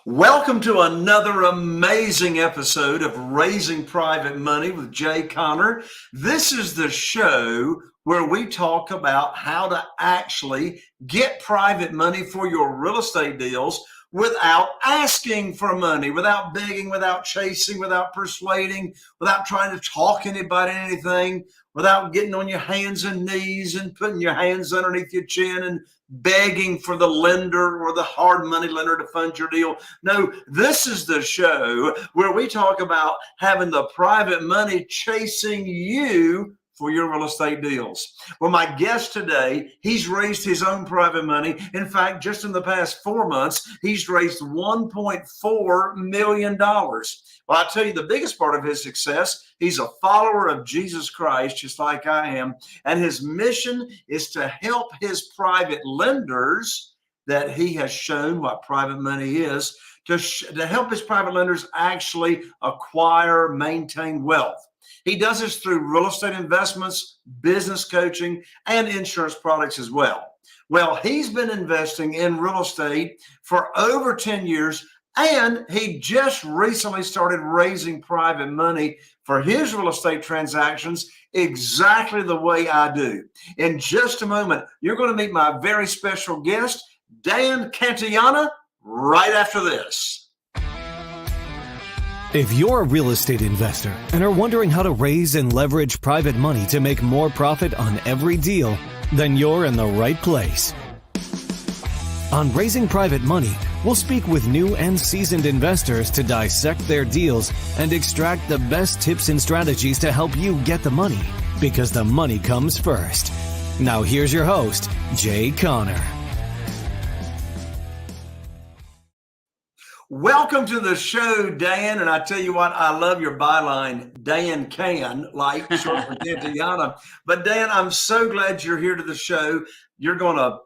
Welcome to another amazing episode of Raising Private Money with Jay Conner. This is the show where we talk about how to actually get private money for your real estate deals without asking for money, without begging, without chasing, without persuading, without trying to talk anybody into anything, without getting on your hands and knees and putting your hands underneath your chin and begging for the lender or the hard money lender to fund your deal. No, this is the show where we talk about having the private money chasing you for your real estate deals. Well, my guest today, he's raised his own private money. In fact, just in the past 4 months, he's raised $1.4 million. Well, I tell you, the biggest part of his success, he's a follower of Jesus Christ, just like I am. And his mission is to help his private lenders that he has shown what private money is, to help his private lenders actually acquire, maintain wealth. He does this through real estate investments, business coaching, and insurance products as well. Well, he's been investing in real estate for over 10 years, and he just recently started raising private money for his real estate transactions exactly the way I do. In just a moment, you're going to meet my very special guest, Dan Cantillana, right after this. If you're a real estate investor and are wondering how to raise and leverage private money to make more profit on every deal, then you're in the right place. On Raising Private Money, we'll speak with new and seasoned investors to dissect their deals and extract the best tips and strategies to help you get the money, because the money comes first. Now here's your host, Jay Conner. Welcome to the show, Dan. And I tell you what, I love your byline, Dan Can, like short for Cantillana. But Dan, I'm so glad you're here to the show. We're gonna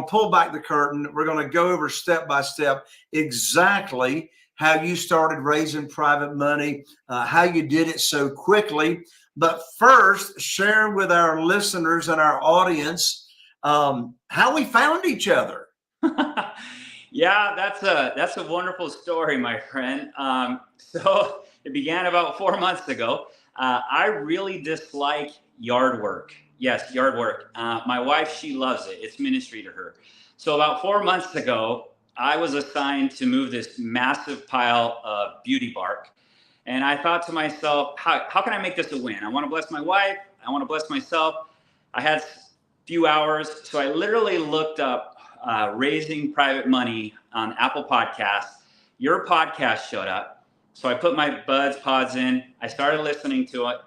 pull back the curtain. We're gonna go over step by step exactly how you started raising private money, how you did it so quickly. But first, share with our listeners and our audience how we found each other. Yeah, that's a wonderful story, my friend. So it began about 4 months ago. I really dislike yard work. Yes, yard work. My wife, she loves it. It's ministry to her. So about 4 months ago, I was assigned to move this massive pile of beauty bark. And I thought to myself, how can I make this a win? I want to bless my wife. I want to bless myself. I had a few hours. So I literally looked up Raising Private Money on Apple Podcasts. Your podcast showed up. So I put my pods in. I started listening to it.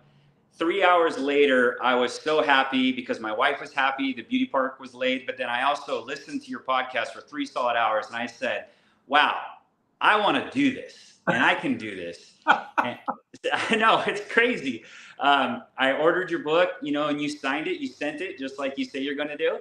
3 hours later, I was so happy because my wife was happy. The beauty park was laid. But then I also listened to your podcast for 3 solid hours. And I said, wow, I want to do this. And I can do this. And I know, it's crazy. I ordered your book, and you signed it. You sent it just like you say you're going to do.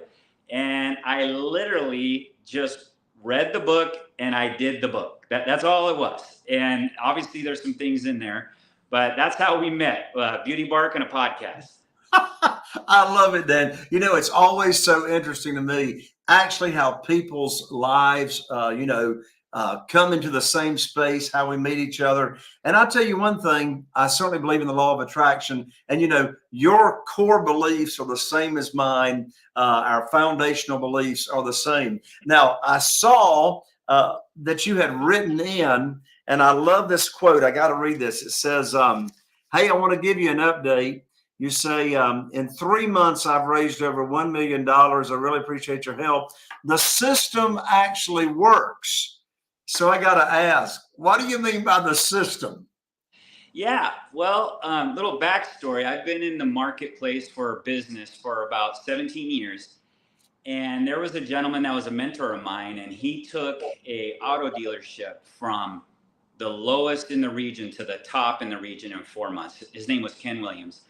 And I literally just read the book and I did the book. That's all it was. And obviously there's some things in there, but that's how we met, Beauty Bark and a podcast. I love it, Dan. It's always so interesting to me, actually, how people's lives, come into the same space, how we meet each other. And I'll tell you one thing, I certainly believe in the law of attraction. And, your core beliefs are the same as mine. Our foundational beliefs are the same. Now, I saw that you had written in, and I love this quote. I got to read this. It says, hey, I want to give you an update. You say, in 3 months, I've raised over $1 million. I really appreciate your help. The system actually works. So I got to ask, what do you mean by the system? Yeah, well, little backstory. I've been in the marketplace for business for about 17 years. And there was a gentleman that was a mentor of mine, and he took a auto dealership from the lowest in the region to the top in the region in 4 months. His name was Ken Williams.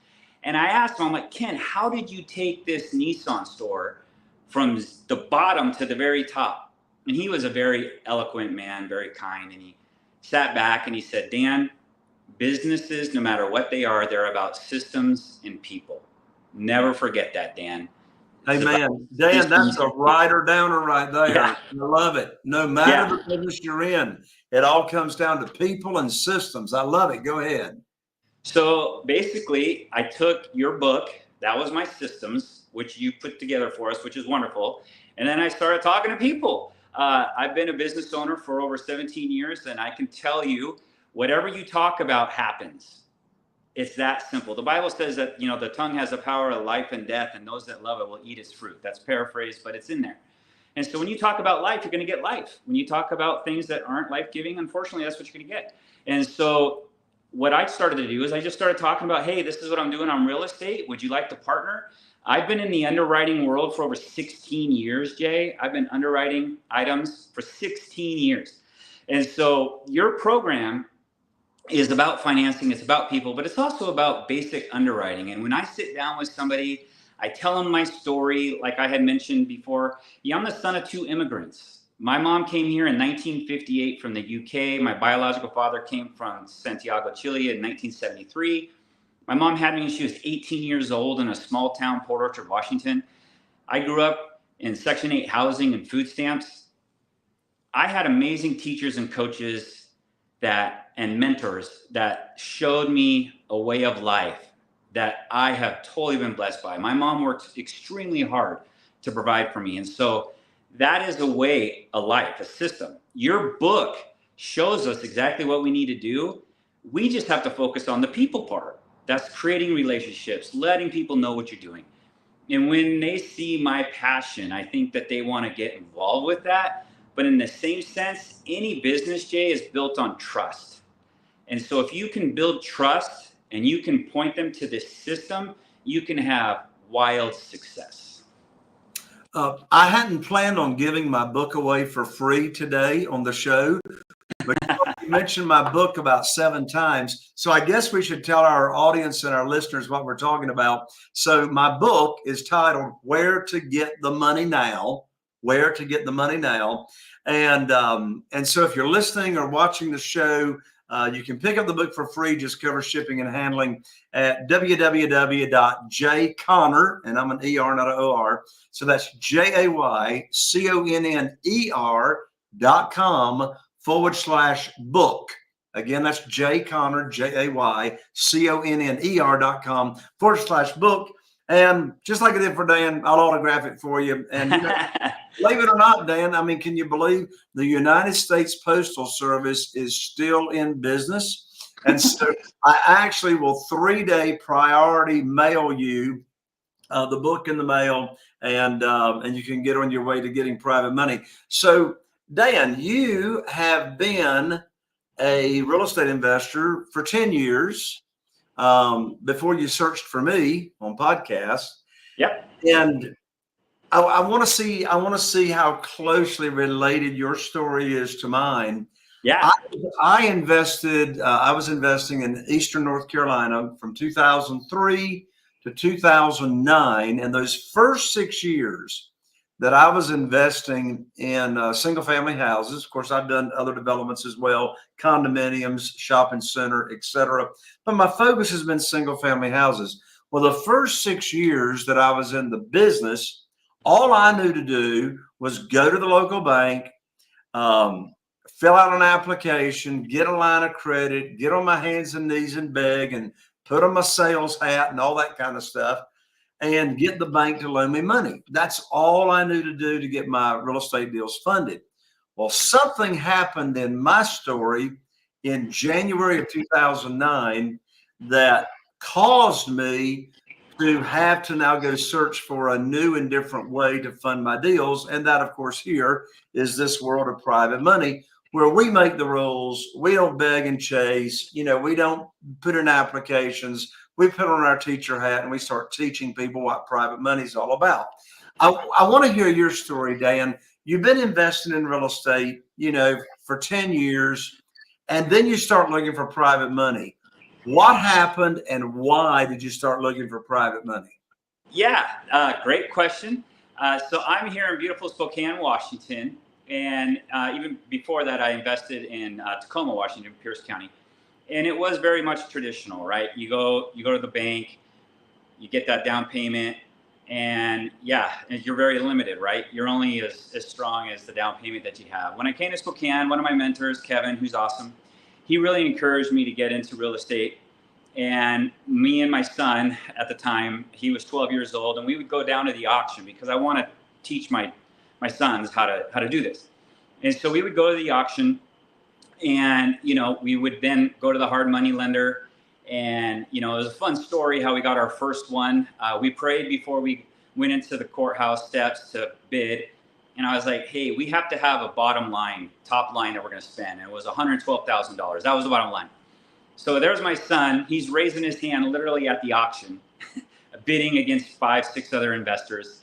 And I asked him, I'm like, Ken, how did you take this Nissan store from the bottom to the very top? And he was a very eloquent man, very kind. And he sat back and he said, Dan, businesses, no matter what they are, they're about systems and people. Never forget that, Dan. Amen. Dan, that's a writer downer right there. Yeah. I love it. No matter the business you're in, it all comes down to people and systems. I love it. Go ahead. So basically, I took your book, that was my systems, which you put together for us, which is wonderful. And then I started talking to people. I've been a business owner for over 17 years, and I can tell you, whatever you talk about happens. It's that simple. The Bible says that, the tongue has the power of life and death, and those that love it will eat its fruit. That's paraphrased, but it's in there. And so when you talk about life, you're going to get life. When you talk about things that aren't life-giving, unfortunately, that's what you're going to get. And so what I started to do is I just started talking about, hey, this is what I'm doing on real estate. Would you like to partner? I've been in the underwriting world for over 16 years, Jay. I've been underwriting items for 16 years. And so your program is about financing, it's about people, but it's also about basic underwriting. And when I sit down with somebody, I tell them my story. Like I had mentioned before, I'm the son of two immigrants. My mom came here in 1958 from the UK. My biological father came from Santiago, Chile in 1973. My mom had me when she was 18 years old in a small town, Port Orchard, Washington. I grew up in Section 8 housing and food stamps. I had amazing teachers and coaches and mentors that showed me a way of life that I have totally been blessed by. My mom worked extremely hard to provide for me. And so that is a way, a life, a system. Your book shows us exactly what we need to do. We just have to focus on the people part. That's creating relationships, letting people know what you're doing. And when they see my passion, I think that they want to get involved with that. But in the same sense, any business, Jay, is built on trust. And so if you can build trust and you can point them to this system, you can have wild success. I hadn't planned on giving my book away for free today on the show, but you mentioned my book about 7 times. So I guess we should tell our audience and our listeners what we're talking about. So my book is titled Where to Get the Money Now. Where to Get the Money Now. And so if you're listening or watching the show, you can pick up the book for free. Just cover shipping and handling at www.jayconner, and I'm an ER, not an OR. So that's JAYCONNER.com/book. Again, that's Jayconner, JAYCONNER.com/book. And just like I did for Dan, I'll autograph it for you. And believe it or not, Dan, I mean, can you believe the United States Postal Service is still in business? And so I actually will 3-day priority mail you the book in the mail, and you can get on your way to getting private money. So, Dan, you have been a real estate investor for 10 years. Before you searched for me on podcasts. Yep. And I want to see how closely related your story is to mine. Yeah. I was investing in Eastern North Carolina from 2003 to 2009. And those first 6 years that I was investing in single family houses. Of course, I've done other developments as well, condominiums, shopping center, etc. But my focus has been single family houses. Well, the first 6 years that I was in the business, all I knew to do was go to the local bank, fill out an application, get a line of credit, get on my hands and knees and beg and put on my sales hat and all that kind of stuff, and get the bank to loan me money. That's all I knew to do to get my real estate deals funded. Well, something happened in my story in January of 2009 that caused me to have to now go search for a new and different way to fund my deals. And that, of course, here is this world of private money, where we make the rules. We don't beg and chase. We don't put in applications. We put on our teacher hat and we start teaching people what private money is all about. I want to hear your story, Dan. You've been investing in real estate, for 10 years, and then you start looking for private money. What happened and why did you start looking for private money? Yeah, great question. So I'm here in beautiful Spokane, Washington. And even before that, I invested in Tacoma, Washington, Pierce County. And it was very much traditional, right? You go to the bank, you get that down payment, And yeah, you're very limited, right? You're only as strong as the down payment that you have. When I came to Spokane, one of my mentors, Kevin, who's awesome, he really encouraged me to get into real estate. And me and my son at the time, he was 12 years old, and we would go down to the auction because I want to teach my sons how to do this. And so we would go to the auction, and we would then go to the hard money lender. And it was a fun story how we got our first one. We prayed before we went into the courthouse steps to bid, and I was like, hey, we have to have a bottom line, top line that we're going to spend. And it was $112,000. That was the bottom line. So there's my son. He's raising his hand literally at the auction, bidding against 5-6 other investors.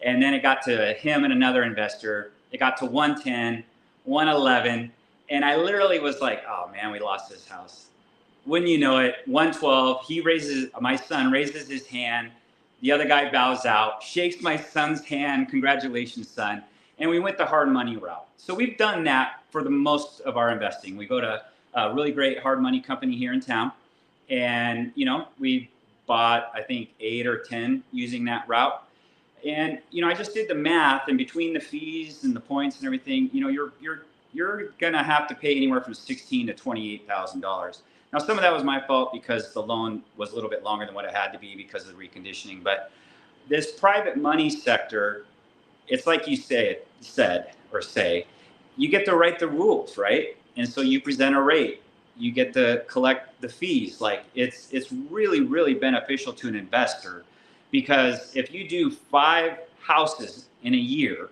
And then it got to him and another investor. It got to 110, 111. And I literally was like, oh man, we lost this house. Wouldn't you know it, 112, my son raises his hand. The other guy bows out, shakes my son's hand. Congratulations, son. And we went the hard money route. So we've done that for the most of our investing. We go to a really great hard money company here in town. And, we bought, I think, 8 or 10 using that route. And, I just did the math, and between the fees and the points and everything, you're going to have to pay anywhere from $16,000 to $28,000. Now, some of that was my fault because the loan was a little bit longer than what it had to be because of the reconditioning. But this private money sector, it's like you say, you get to write the rules, right? And so you present a rate, you get to collect the fees. Like it's really, really beneficial to an investor, because if you do 5 houses in a year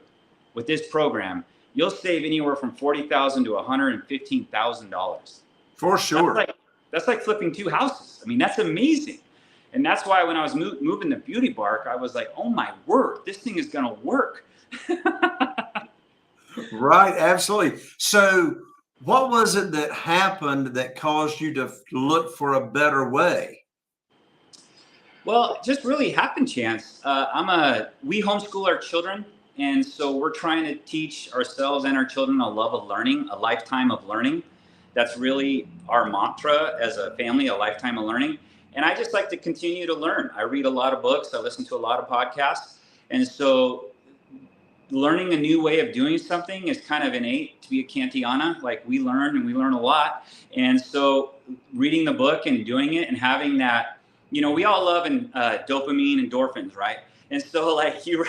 with this program, you'll save anywhere from $40,000 to $115,000. For sure. That's like flipping 2 houses. I mean, that's amazing. And that's why when I was moving the Beauty Bark, I was like, oh my word, this thing is going to work. Right. Absolutely. So what was it that happened that caused you to look for a better way? Well, just really happen chance. We homeschool our children. And so we're trying to teach ourselves and our children a love of learning, a lifetime of learning. That's really our mantra as a family, a lifetime of learning. And I just like to continue to learn. I read a lot of books. I listen to a lot of podcasts. And so learning a new way of doing something is kind of innate to be a Cantillana. Like we learn and we learn a lot. And so reading the book and doing it and having that, we all love dopamine, endorphins, right? And so like you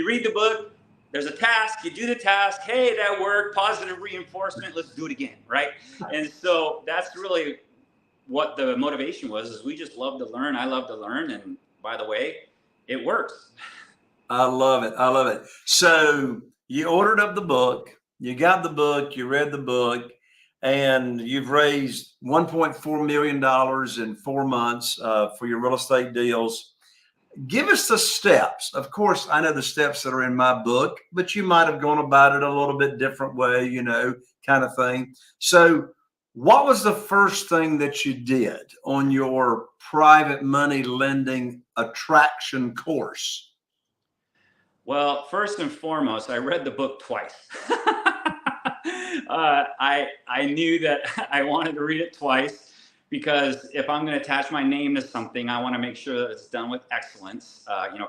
read the book, there's a task, you do the task, hey, that worked, positive reinforcement, let's do it again, right? And so that's really what the motivation was, is we just love to learn. I love to learn. And by the way, it works. I love it. I love it. So you ordered up the book, you got the book, you read the book, and you've raised $1.4 million in 4 months for your real estate deals. Give us the steps. Of course, I know the steps that are in my book, but you might have gone about it a little bit different way, kind of thing. So what was the first thing that you did on your private money lending attraction course? Well, first and foremost, I read the book twice. I knew that I wanted to read it twice, because if I'm going to attach my name to something, I want to make sure that it's done with excellence.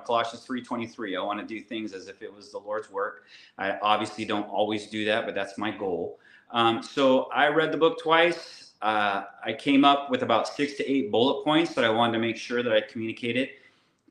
Colossians 3:23, I want to do things as if it was the Lord's work. I obviously don't always do that, but that's my goal. So I read the book twice. I came up with about 6 to 8 bullet points that I wanted to make sure that I communicated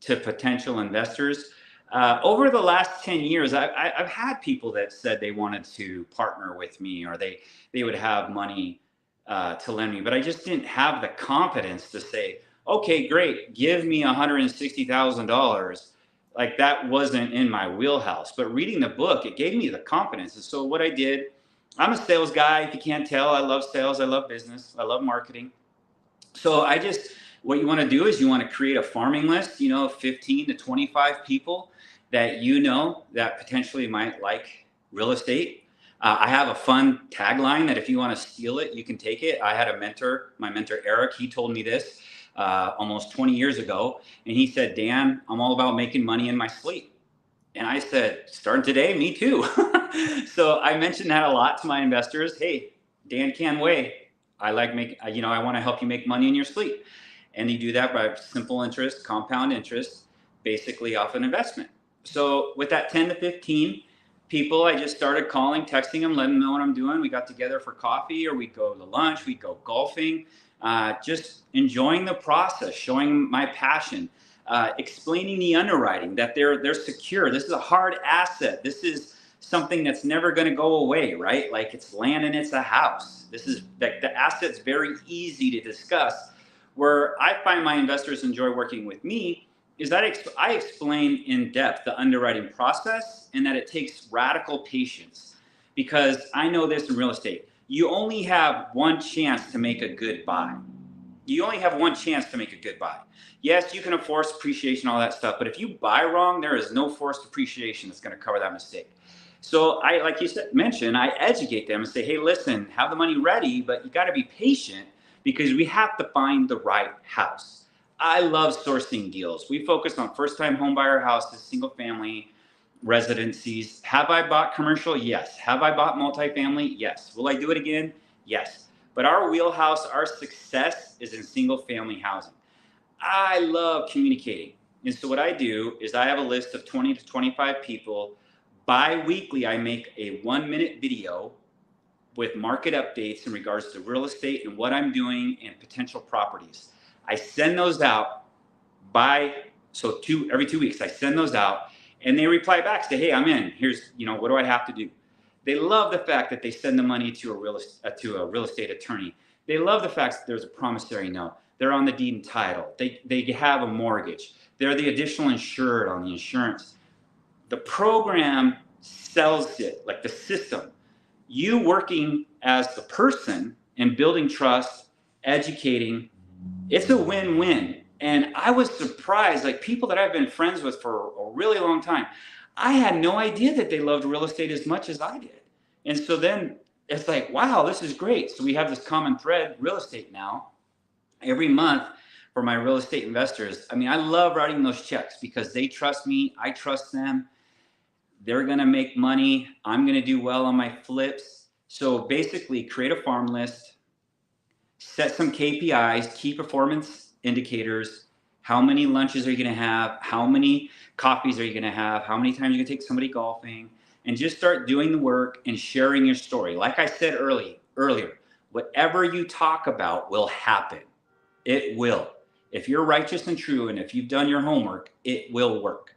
to potential investors. Over the last 10 years, I've had people that said they wanted to partner with me, or they would have money to lend me, but I just didn't have the confidence to say, okay, great, give me $160,000. Like that wasn't in my wheelhouse. But reading the book, it gave me the confidence. And so what I did, I'm a sales guy. If you can't tell, I love sales. I love business. I love marketing. So what you want to do is you want to create a farming list, 15 to 25 people that that potentially might like real estate. I have a fun tagline that if you want to steal it, you can take it. I had my mentor, Eric, he told me this almost 20 years ago. And he said, Dan, I'm all about making money in my sleep. And I said, starting today, me too. So I mentioned that a lot to my investors. Hey, Dan Canway, I want to help you make money in your sleep. And you do that by simple interest, compound interest. basically off an investment. So with that 10 to 15 people, I just started calling, texting them, letting them know what I'm doing. We got together for coffee, or we'd go to lunch, we'd go golfing, just enjoying the process, showing my passion, explaining the underwriting, that they're secure. This is a hard asset. This is something that's never going to go away, right? Like, it's land and it's a house. This is like, the asset's very easy to discuss. Where I find my investors enjoy working with me is that I explain in depth the underwriting process, and that it takes radical patience, because I know this in real estate. You only have one chance to make a good buy. You only have one chance to make a good buy. Yes, you can have forced appreciation, all that stuff, but if you buy wrong, there is no forced appreciation that's going to cover that mistake. So I, like you mentioned, I educate them and say, hey, listen, have the money ready, but you got to be patient, because we have to find the right house. I love sourcing deals. We focus on first-time homebuyer houses, single-family residencies. Have I bought commercial? Yes. Have I bought multifamily? Yes. Will I do it again? Yes. But our wheelhouse, our success is in single-family housing. I love communicating. And so what I do is I have a list of 20 to 25 people. Bi-weekly, I make a 1-minute video with market updates in regards to real estate and what I'm doing and potential properties. I send those out every 2 weeks. I send those out, and they reply back, say, hey, I'm in. Here's, what do I have to do? They love the fact that they send the money to a real estate attorney. They love the fact that there's a promissory note. They're on the deed and title. They have a mortgage. They're the additional insured on the insurance. The program sells it, like the system. You working as the person and building trust, educating, it's a win-win. And I was surprised, like, people that I've been friends with for a really long time, I had no idea that they loved real estate as much as I did. And so then it's like, wow, this is great. So we have this common thread, real estate now, every month for my real estate investors. I mean, I love writing those checks because they trust me. I trust them. They're going to make money. I'm going to do well on my flips. So basically, create a farm list, set some KPIs, key performance indicators. How many lunches are you going to have? How many coffees are you going to have? How many times are you going to take somebody golfing? And just start doing the work and sharing your story. Like I said earlier, whatever you talk about will happen. It will. If you're righteous and true, and if you've done your homework, it will work.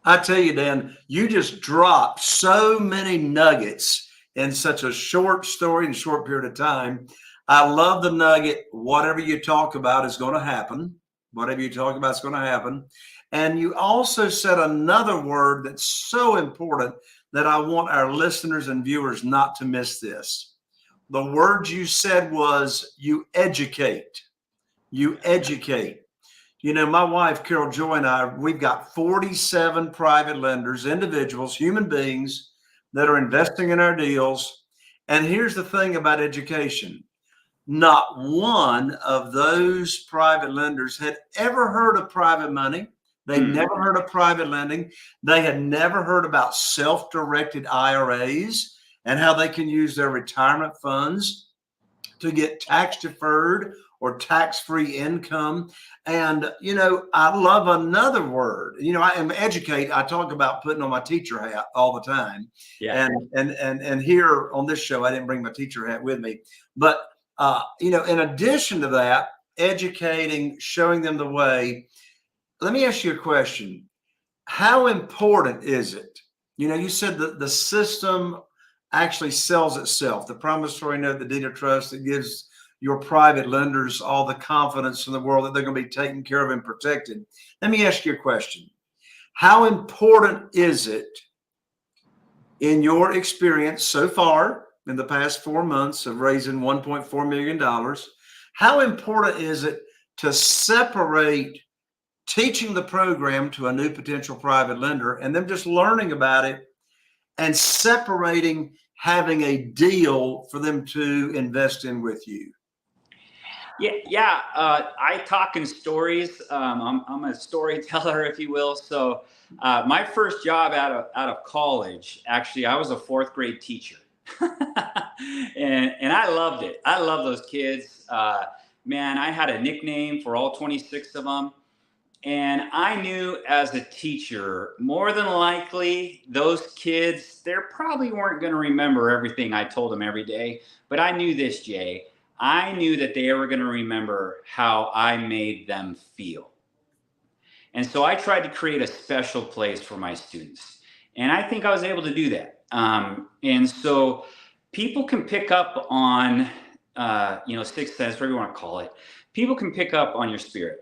I tell you, Dan, you just dropped so many nuggets in such a short story and short period of time. I love the nugget. Whatever you talk about is going to happen. Whatever you talk about is going to happen. And you also said another word that's so important that I want our listeners and viewers not to miss this. The word you said was you educate. You educate. My wife, Carol Joy, and I, we've got 47 private lenders, individuals, human beings that are investing in our deals. And here's the thing about education. Not one of those private lenders had ever heard of private money. They never heard of private lending. They had never heard about self-directed IRAs and how they can use their retirement funds to get tax deferred or tax-free income. And, I love another word. I am educate. I talk about putting on my teacher hat all the time. Yeah. And here on this show, I didn't bring my teacher hat with me. But, in addition to that, educating, showing them the way. Let me ask you a question. How important is it? You said that the system actually sells itself, the promissory note, the deed of trust that gives your private lenders all the confidence in the world that they're going to be taken care of and protected. Let me ask you a question. How important is it in your experience so far in the past 4 months of raising $1.4 million? How important is it to separate teaching the program to a new potential private lender and them just learning about it and separating having a deal for them to invest in with you? Yeah. I talk in stories. I'm a storyteller, if you will. So my first job out of college, actually, I was a 4th grade teacher. and I loved it. I love those kids. Man, I had a nickname for all 26 of them. And I knew as a teacher, more than likely, those kids, they probably weren't going to remember everything I told them every day. But I knew this, Jay. I knew that they were going to remember how I made them feel. And so I tried to create a special place for my students. And I think I was able to do that. And so people can pick up on, sixth sense, whatever you want to call it. People can pick up on your spirit.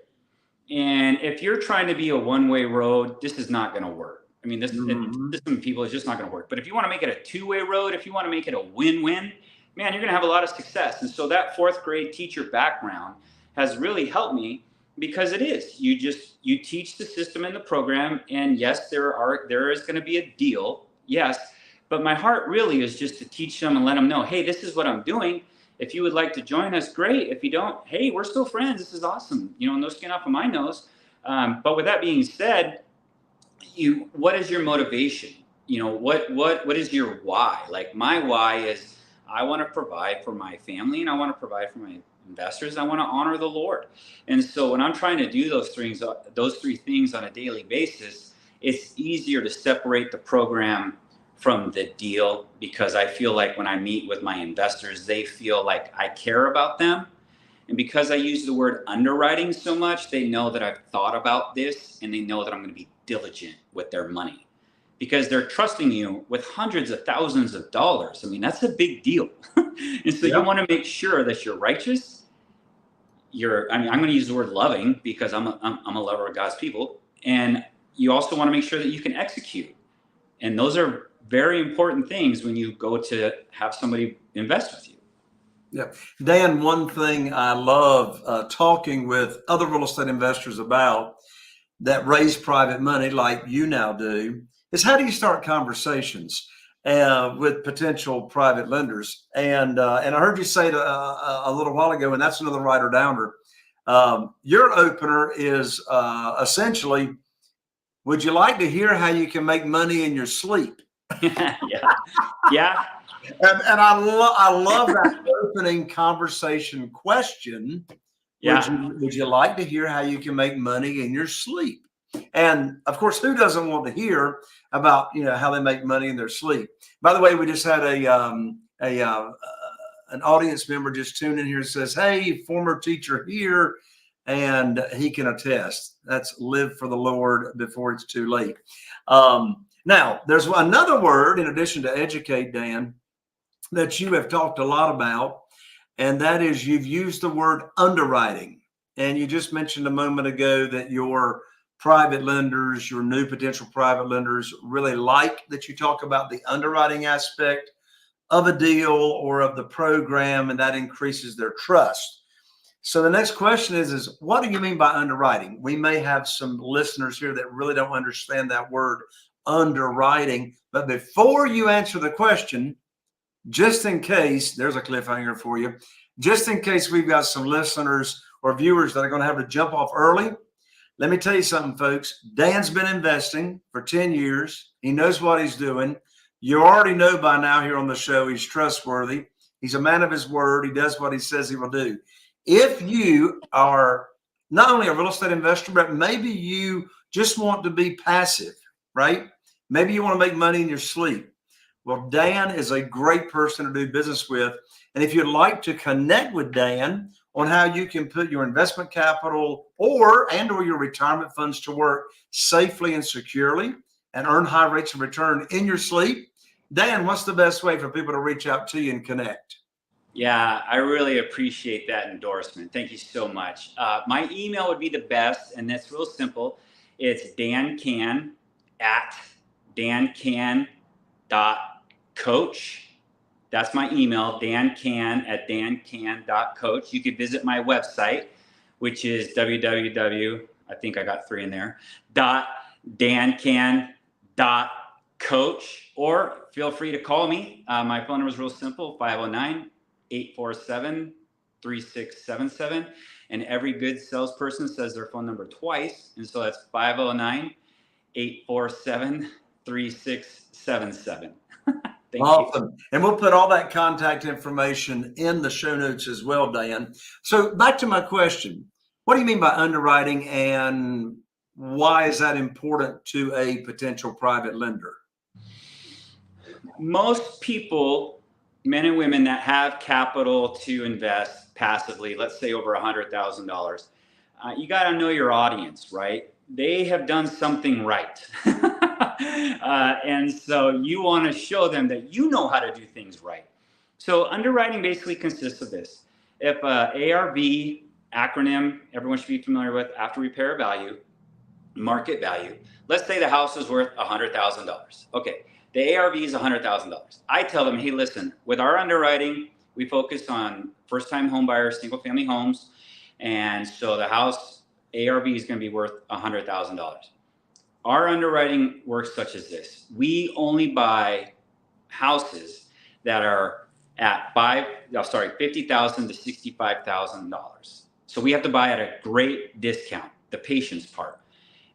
And if you're trying to be a one-way road, this is not going to work. I mean, this some people, it's just not going to work. But if you want to make it a two-way road, if you want to make it a win-win, man, you're going to have a lot of success. And so that fourth grade teacher background has really helped me, because it is. You teach the system and the program, and yes, there is going to be a deal, yes. But my heart really is just to teach them and let them know, hey, this is what I'm doing. If you would like to join us, great. If you don't, hey, we're still friends. This is awesome. No skin off of my nose. But with that being said, what is your motivation? What is your why? Like, my why is I want to provide for my family, and I want to provide for my investors. I want to honor the Lord. And so when I'm trying to do those three things on a daily basis, it's easier to separate the program from the deal, because I feel like when I meet with my investors, they feel like I care about them. And because I use the word underwriting so much, they know that I've thought about this, and they know that I'm going to be diligent with their money, because they're trusting you with hundreds of thousands of dollars. I mean, that's a big deal. And so you want to make sure that you're righteous. I'm going to use the word loving, because I'm a lover of God's people. And you also want to make sure that you can execute. And those are very important things when you go to have somebody invest with you. Yeah. Dan, one thing I love talking with other real estate investors about that raise private money like you now do is, how do you start conversations with potential private lenders? And I heard you say it a little while ago, and that's another writer downer. Your opener is essentially, would you like to hear how you can make money in your sleep? Yeah. And I love that opening conversation question. Yeah. Would you like to hear how you can make money in your sleep? And of course, who doesn't want to hear about how they make money in their sleep? By the way, we just had an audience member just tune in here and says, "Hey, former teacher here," and he can attest. That's live for the Lord before it's too late. Now, there's another word in addition to educate, Dan, that you have talked a lot about, and that is you've used the word underwriting. And you just mentioned a moment ago that your private lenders, your new potential private lenders, really like that you talk about the underwriting aspect of a deal or of the program, and that increases their trust. So the next question is what do you mean by underwriting? We may have some listeners here that really don't understand that word underwriting, but before you answer the question, just in case, there's a cliffhanger for you, just in case we've got some listeners or viewers that are going to have to jump off early, let me tell you something, folks. Dan's been investing for 10 years. He knows what he's doing. You already know by now here on the show, he's trustworthy. He's a man of his word. He does what he says he will do. If you are not only a real estate investor, but maybe you just want to be passive, right? Maybe you want to make money in your sleep. Well, Dan is a great person to do business with. And if you'd like to connect with Dan on how you can put your investment capital or your retirement funds to work safely and securely and earn high rates of return in your sleep, Dan, what's the best way for people to reach out to you and connect? Yeah, I really appreciate that endorsement. Thank you so much. My email would be the best, and that's real simple. It's dancan@dancan.coach. That's my email, dancan@dancan.coach. You could visit my website, which is www, I think I got 3 in there, .dancan.coach, or feel free to call me. My phone number is real simple, 509-847-3677. And every good salesperson says their phone number twice. And so that's 509-847-3677. Awesome. And we'll put all that contact information in the show notes as well, Dan. So back to my question. What do you mean by underwriting, and why is that important to a potential private lender? Most people, men and women that have capital to invest passively, let's say over $100,000, you got to know your audience, right? They have done something right. And so you want to show them that you know how to do things right. So underwriting basically consists of this. If ARV acronym, everyone should be familiar with, after repair value, market value. Let's say the house is worth $100,000. Okay, the ARV is $100,000. I tell them, hey, listen, with our underwriting, we focus on first-time home buyers, single-family homes, and so the house ARV is going to be worth $100,000. Our underwriting works such as this: we only buy houses that are at $50,000 to $65,000. So we have to buy at a great discount, the patience part.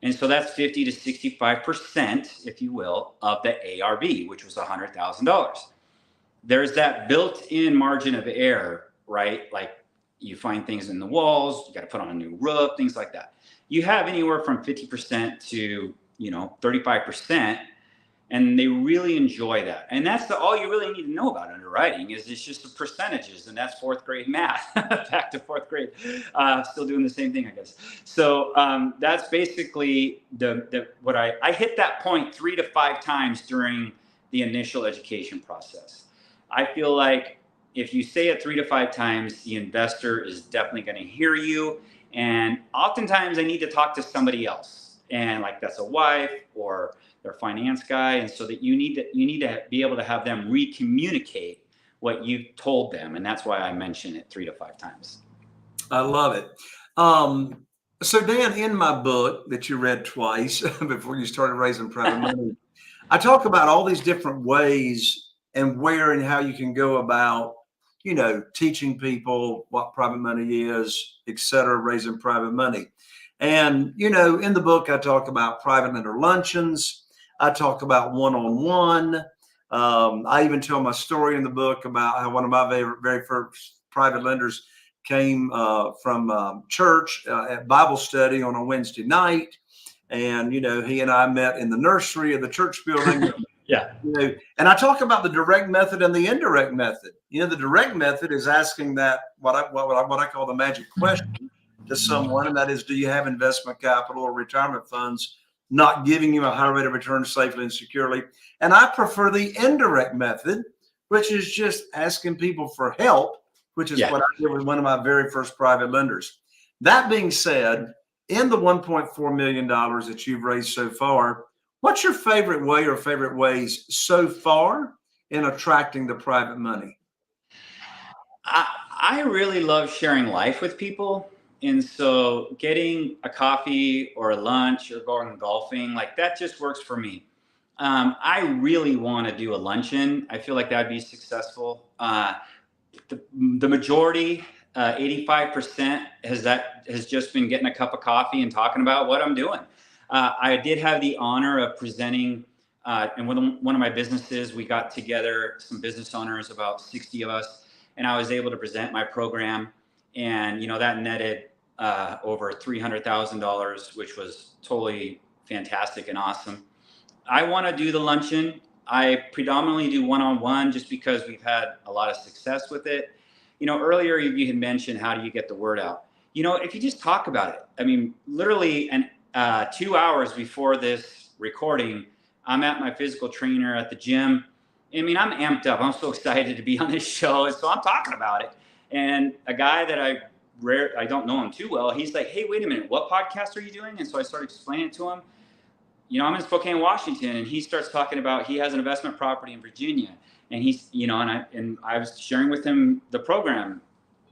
And so that's 50 to 65%, if you will, of the ARV, which was $100,000. There's that built-in margin of error, right? Like you find things in the walls, you got to put on a new roof, things like that. You have anywhere from 50% to 35%, and they really enjoy that. And that's all you really need to know about underwriting is it's just the percentages, and that's fourth grade math. Back to fourth grade, still doing the same thing, I guess. So that's basically what I hit that point 3 to 5 times during the initial education process. I feel like if you say it 3 to 5 times, the investor is definitely going to hear you. And oftentimes I need to talk to somebody else, and like that's a wife or their finance guy, and so that you need to be able to have them re-communicate what you've told them, and that's why I mention it 3 to 5 times. I love it. So Dan, in my book that you read twice before you started raising private money, I talk about all these different ways and where and how you can go about, teaching people what private money is, et cetera, raising private money. And, in the book, I talk about private lender luncheons. I talk about one-on-one. I even tell my story in the book about how one of my very first private lenders came from church at Bible study on a Wednesday night. And, he and I met in the nursery of the church building. Yeah. And I talk about the direct method and the indirect method. The direct method is asking that what I call the magic question to someone, and that is, do you have investment capital or retirement funds not giving you a high rate of return safely and securely? And I prefer the indirect method, which is just asking people for help, which is what I did with one of my very first private lenders. That being said, in the $1.4 million that you've raised so far, what's your favorite way or favorite ways so far in attracting the private money? I really love sharing life with people. And so getting a coffee or a lunch or going golfing, like that just works for me. I really want to do a luncheon. I feel like that'd be successful. The majority, 85% has just been getting a cup of coffee and talking about what I'm doing. I did have the honor of presenting in one of my businesses. We got together some business owners, about 60 of us, and I was able to present my program. And, that netted over $300,000, which was totally fantastic and awesome. I want to do the luncheon. I predominantly do one-on-one just because we've had a lot of success with it. Earlier you had mentioned, how do you get the word out? If you just talk about it. I mean, literally 2 hours before this recording, I'm at my physical trainer at the gym. I mean, I'm amped up. I'm so excited to be on this show. And so I'm talking about it. And a guy that I don't know him too well, he's like, hey, wait a minute, what podcast are you doing? And so I started explaining it to him. I'm in Spokane, Washington, and he starts talking about he has an investment property in Virginia. And he's, and I was sharing with him the program.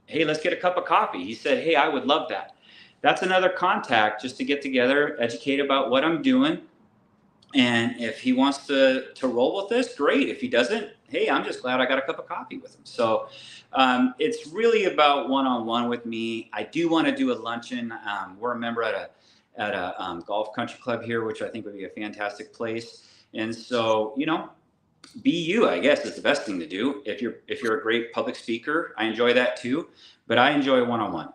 Hey, let's get a cup of coffee. He said, hey, I would love that. That's another contact just to get together, educate about what I'm doing. And if he wants to roll with this, great. If he doesn't, hey, I'm just glad I got a cup of coffee with him. So it's really about one-on-one with me. I do want to do a luncheon. We're a member at a golf country club here, which I think would be a fantastic place. And so, be you, I guess, is the best thing to do. If you're a great public speaker, I enjoy that too. But I enjoy one-on-one.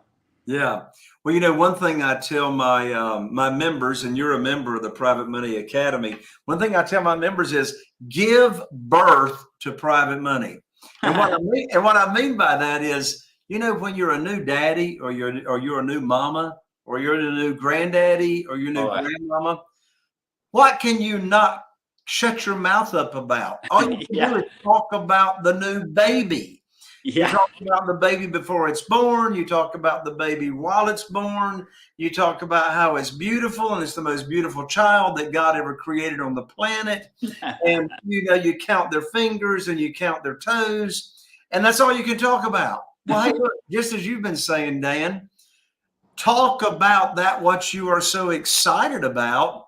Yeah. Well, one thing I tell my members, and you're a member of the Private Money Academy, one thing I tell my members is give birth to private money. And what I mean by that is, when you're a new daddy or you're a new mama or you're a new granddaddy or you're a new Oh, grandmama, what can you not shut your mouth up about? All you can do yeah. is talk about the new baby. You Yeah. talk about the baby before it's born. You talk about the baby while it's born. You talk about how it's beautiful and it's the most beautiful child that God ever created on the planet. And, you count their fingers and you count their toes. And that's all you can talk about. Well, hey, look, just as you've been saying, Dan, talk about that, what you are so excited about,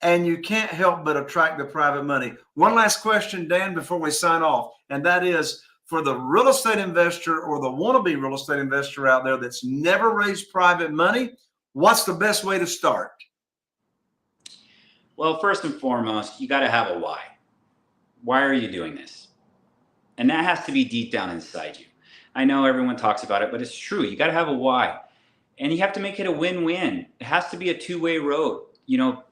and you can't help but attract the private money. One last question, Dan, before we sign off, and that is, for the real estate investor or the wannabe real estate investor out there that's never raised private money, what's the best way to start? Well, first and foremost, you got to have a why. Why are you doing this? And that has to be deep down inside you. I know everyone talks about it, but it's true. You got to have a why. And you have to make it a win-win. It has to be a two-way road.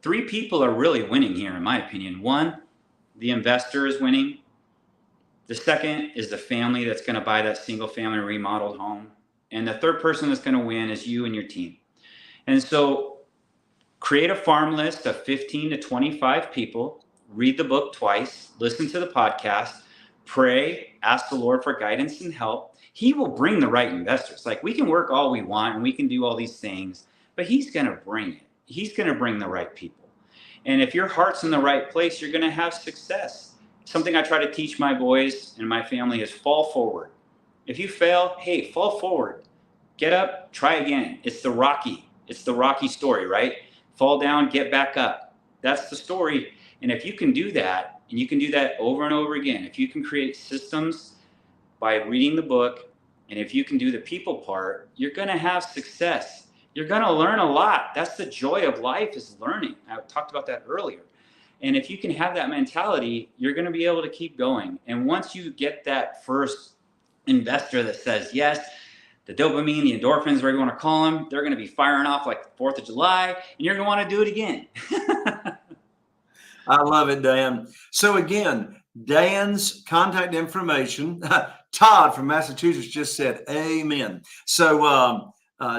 3 people are really winning here, in my opinion. One, the investor is winning. The second is the family that's going to buy that single family remodeled home. And the third person that's going to win is you and your team. And so create a farm list of 15 to 25 people, read the book twice, listen to the podcast, pray, ask the Lord for guidance and help. He will bring the right investors. Like, we can work all we want and we can do all these things, but he's going to bring it. He's going to bring the right people. And if your heart's in the right place, you're going to have success. Something I try to teach my boys and my family is fall forward. If you fail, hey, fall forward. Get up, try again. It's the Rocky story, right? Fall down, get back up. That's the story. And if you can do that, and you can do that over and over again, if you can create systems by reading the book, and if you can do the people part, you're going to have success. You're going to learn a lot. That's the joy of life, is learning. I talked about that earlier. And if you can have that mentality, you're going to be able to keep going. And once you get that first investor that says yes, the dopamine, the endorphins, whatever you want to call them, they're going to be firing off like the 4th of July, and you're going to want to do it again. I love it, Dan. So again, Dan's contact information, Todd from Massachusetts just said amen. So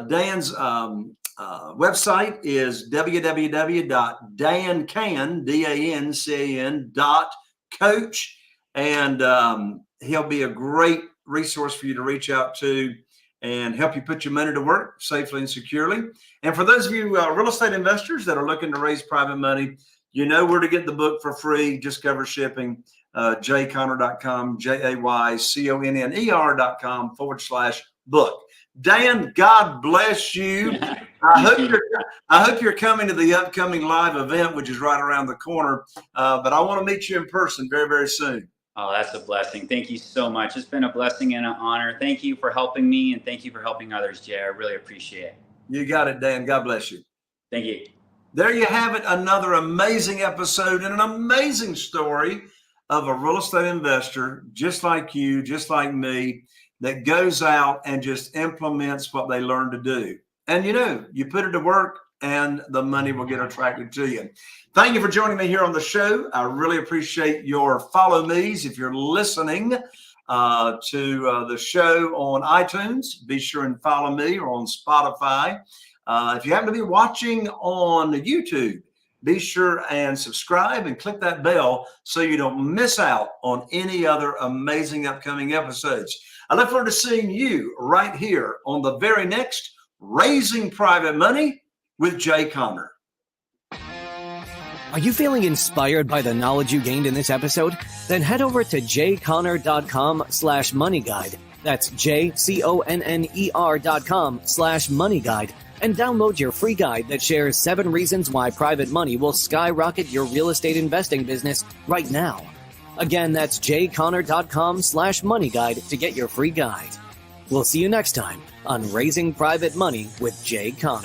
Dan's website is www.dancan.coach, and he'll be a great resource for you to reach out to and help you put your money to work safely and securely. And for those of you real estate investors that are looking to raise private money, you know where to get the book for free. Just cover shipping. jayconner.com, JAYCONNER.com/book. Dan, God bless you. I hope you're coming to the upcoming live event, which is right around the corner. But I want to meet you in person very, very soon. Oh, that's a blessing. Thank you so much. It's been a blessing and an honor. Thank you for helping me, and thank you for helping others, Jay. I really appreciate it. You got it, Dan. God bless you. Thank you. There you have it. Another amazing episode and an amazing story of a real estate investor just like you, just like me, that goes out and just implements what they learn to do. And you put it to work and the money will get attracted to you. Thank you for joining me here on the show. I really appreciate your follow me's. If you're listening to the show on iTunes, be sure and follow me, or on Spotify. If you happen to be watching on YouTube, be sure and subscribe and click that bell so you don't miss out on any other amazing upcoming episodes. I look forward to seeing you right here on the very next Raising Private Money with Jay Conner. Are you feeling inspired by the knowledge you gained in this episode? Then head over to jayconner.com/moneyguide. That's JCONNER.com/moneyguide. And download your free guide that shares 7 reasons why private money will skyrocket your real estate investing business right now. Again, that's jayconner.com/moneyguide to get your free guide. We'll see you next time on Raising Private Money with Jay Conner.